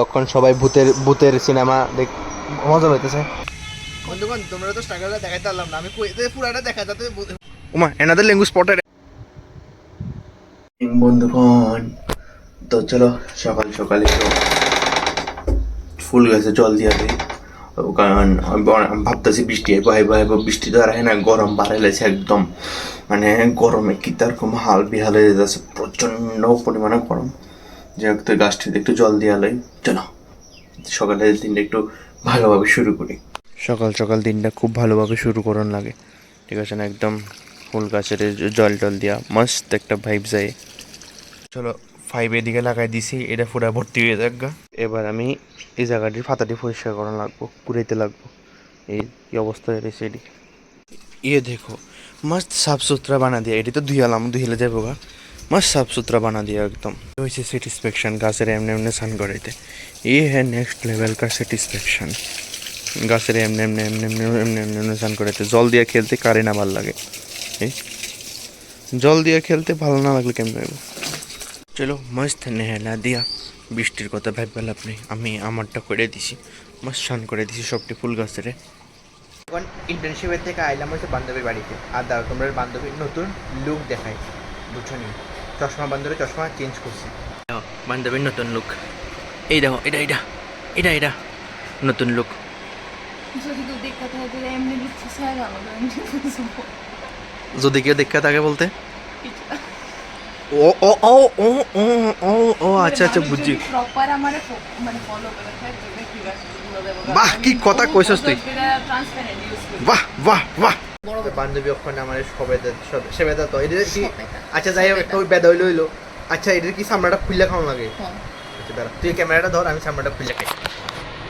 এখন সবাই ভূতের ভূতের সিনেমা দেখ মজা হইতেছে। বন্ধুগণ তোমরা তো স্ট্রাগলটা দেখাইতে পারলাম না, আমি পুরাটা দেখা যাতে ওমা এনাদের ল্যাঙ্গুয়েজ স্পটেড। বন্ধুগণ তো চলো সকাল সকালে ফুল গাছে জল দিয়া দিই, কারণ আমি ভাবতেছি বৃষ্টি আইব বৃষ্টি তো আর হয় না, গরম বাড়াইলেছে একদম, মানে গরমে কি তার রকম হাল বিহাল হয়ে যাচ্ছে, প্রচণ্ড পরিমাণে গরম। যাই হোক তো গাছটিতে একটু জল দিয়া লই, চলো সকালের দিনটা একটু ভালোভাবে শুরু করি। সকাল সকাল দিনটা খুব ভালোভাবে শুরু করার লাগে, ঠিক আছে না, একদম ফুল গাছের জল টল দিয়া মস্ত একটা ভাইব যায়। চলো 5 এদিকে লাগাই দিছি, এটা পুরা ভর্তি হয়ে যাক গা। এবার আমি এই জায়গাটির ফাতাটি পরিষ্কার করা লাগবো, কুড়াইতে লাগবো। এই কি অবস্থা রয়েছে এটি, ইয়ে দেখো মস্ত সাফ সুতরা বানা দিয়া, এটি তো ধুইলে যাবো গা, মস্ত সাফ সুতরা বানা দিয়া একদম হয়েছে স্যাটিসফ্যাকশন গাছের এমনি এমনি স্নান করাইতে। ये है नेक्स्ट लेवल का सेटिस्फैक्शन, গাছের এমনি এমনি এমনি এমনি এমনি এমনি এমনি স্নান করাইতে। জল দিয়ে খেলতে কারে না ভালো লাগে, এই জল দিয়ে খেলতে ভালো না লাগলে কেমন লাগবে। চলো মস্ত নেহেলা দিয়া, বৃষ্টির কথা ভাববেন আপনি, আমি আমারটা করে দিছি, মস্ত স্নান করে দিছি সবটি ফুল গাছের। এখন ইন্টার্নশিপের থেকে আইলাম হচ্ছে বান্ধবীর বাড়িতে, আর দাও তোমরা বান্ধবীর নতুন লুক দেখাই, বুঝছো নি, চশমা বান্ধবীর চশমা চেঞ্জ করছি, বান্ধবীর নতুন লুক এই দেখো, এটা এটা এটা এটা নতুন লুক। যদি কেউ দেখা থাকে বলতে ও ও ও ও ও ও ও আচ্ছা আচ্ছা বুঝছি। বাহ কি কথা কইছস তুই, বাহ বাহ বাহ। বান্ধবী ওখানে আমার সেবেদা তো এটা কি, আচ্ছা যাই হোক একটা ওই বেদা হইলো হইলো। আচ্ছা এটার কি চামড়াটা খুললে খাওয়া লাগে? আচ্ছা দাঁড়া তুই ক্যামেরাটা ধর, আমি চামড়াটা খুললে খাই।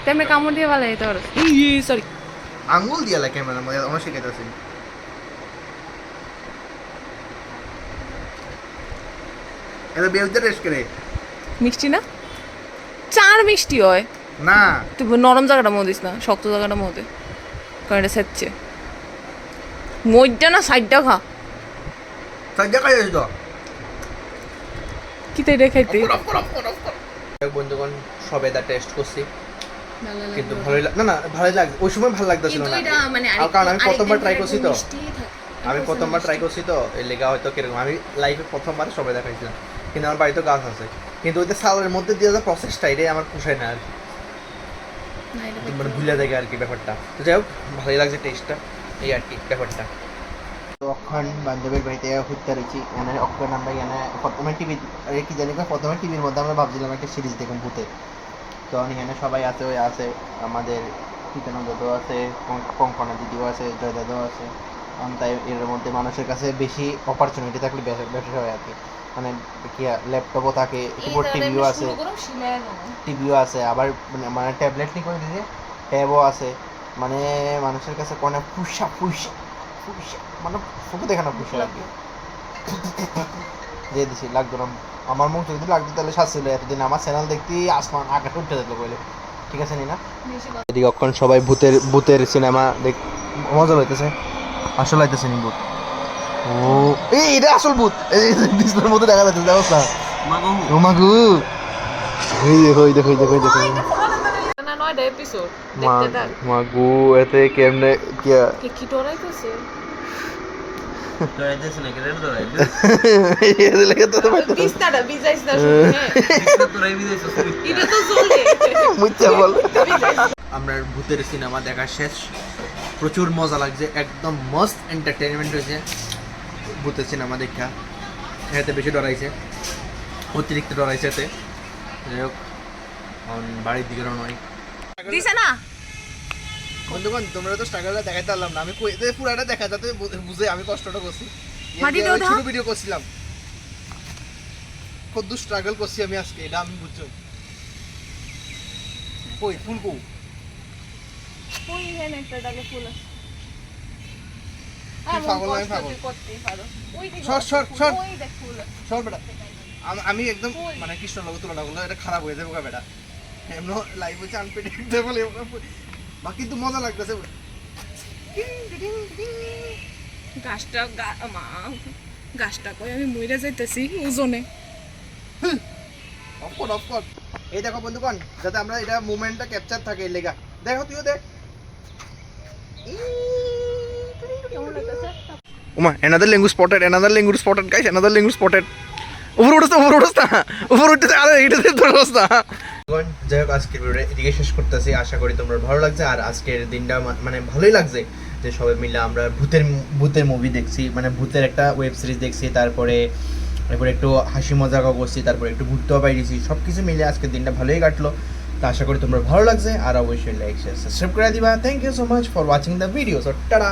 তেমনি কামড় দিয়ে ভালো তোর সরি আঙুল দিয়ে লাগে ক্যামেরার মধ্যে, আমার শিখাইতেছি। এটা বেউতে রেস্ট করে মিষ্টি না, চার মিষ্টি হয় না, তুই নরম জায়গাটা মো দিস না, শক্ত জায়গাটা মো দে, কারণ এটা সেচ্ছে মইটা না সাইডটা খা, সাজ্জা খাই তো কি তাই দেখাইতে। বন্ধুগণ সবেদা টেস্ট করছি কিন্তু ভালোই না না ভালোই লাগছে, ওই সময় ভালো লাগতেছিল না, কারণ আমি প্রথমবার ট্রাই করছি তো, এর লেগা হয়তো কিরকম, আমি লাইফে প্রথমবার সবেদা খাইছিলাম, কিন্তু আমার বাড়িতে গাছ আছে, কিন্তু ওই যে সালের মধ্যে দিয়ে যে প্রসেসটা এটাই আমার পোষায় না আর কি, মানে ভুলে থাকে আর কি ব্যাপারটা। তো যাই হোক ভালোই লাগছে টেস্টটা, এই আর কি ব্যাপারটা। তখন বান্ধবীর বাড়িতে ঘুরতে রয়েছি, এনে অক্ষর আমরা এনে প্রথমে টিভি কি জানি প্রথমে টিভির মধ্যে আমরা ভাবছিলাম একটা সিরিজ দেখুন ভূতে, তো এখানে সবাই আছে, ওই আছে আমাদের কীর্তনা দাদাও আছে, কঙ্কনা দিদিও আছে, জয় দাদাও আছে, তাই এর মধ্যে মানুষের কাছে বেশি অপরচুনিটি থাকলে ব্যবসা হয় আর কি, মানে কি ল্যাপটপও থাকে, টিভিও আছে আবার মানে ট্যাবলেট নিয়ে করে দিয়েছে, ট্যাবও আছে, মানে মানুষের কাছে কোনো পুষা মানে ফুকে দেখে না পুষা আর কি দিয়ে দিছি লাগতো না, আমার মুখ যদি লাগতো তাহলে শাস্তি হলো, এতদিন আমার চ্যানেল দেখতে আসমান আকাশে উঠতে যেত বলে, ঠিক আছে না। এদিকে এখন সবাই ভূতের ভূতের সিনেমা দেখ মজা হইতেছে, আসল হইতেছে নি ভূত, ও এই এটা আসল ভূত, এই ডিসপ্লের মধ্যে দেখা যাচ্ছে দেখো না, ও মাগু এই দেখো এই দেখো এই দেখো এই দেখো না 9টা এপিসোড দেখতে থাক মাগু, এতে কেমনে কি কি ডরাইতেছে দৌড়াইতেছে না, কেন দৌড়াইবে? এর লাগে তো বিস্তারা বিজাইস না শুনে, হ্যাঁ তোরাই বিদেশে ছবি। এটা তো চলে মুচ্চা বল। আমরা ভূতের সিনেমা দেখা শেষ, প্রচুর মজা লাগছে, একদম মস্ত এন্টারটেইনমেন্ট হয়েছে ভূতের সিনেমা দেখা, এতে বেশি ডরাইছে, অতিরিক্ত ডরাইছে এতে। যাই হোক বাড়ির দিকে রওনা হই। দিছে না বন্ধুগণ তোমরা তো স্ট্রাগলটা দেখাইতে পারলাম না, আমি পুরাটা দেখা যাতে বুঝে আমি কষ্টটা করছি, ছোট ভিডিও করছিলাম, কত স্ট্রাগল করছি আমি আজকে, এটা আমি বুঝছো। কই ফুল কো ওই হেন একটা ডালে ফুল আছে, তুই পাগল না, আমি পাগল। করতেই পারো, ওই দিকে সর ওই দেখ ফুল আছে। সর বেটা, আমি একদম মানে কৃষ্ণ লোক তুলনা করলে এটা খারাপ হয়ে যাবে বেটা, এমন লাইভ হচ্ছে আনপ্রেডিক্টেবল, বা কিন্তু মজা লাগতেছে। গাছটা কই আমি মইরা যাইতেছি ওজনে। অফ কর এই দেখো বন্ধুগণ, যাতে আমরা এটা মুভমেন্টটা ক্যাপচার থাকে এর লেগা। দেখো তুইও দেখ। ওমা another language spotted guys, another language spotted. উপর উঠতেছে আরে এইটাতে তোর অবস্থা। যাই হোক আজকের ভিডিওটা এদিকে শেষ করতেছি, আশা করি তোমরা ভালো লাগছে। আর আজকের দিনটা মানে ভালোই লাগছে যে সবাই মিলে আমরা ভূতের মুভি দেখছি, মানে ভূতের একটা ওয়েব সিরিজ দেখছি, তারপরে একটু হাসি মজা করছি, তারপরে একটু ঘুরতেও পাইছি। সব কিছু মিলে আজকের দিনটা ভালোই কাটলো। তো আশা করি তোমরা ভালো লাগছে, আর অবশ্যই লাইক শেয়ার সাবস্ক্রাইব করে দিবা। Thank you so much for watching the video. So tata.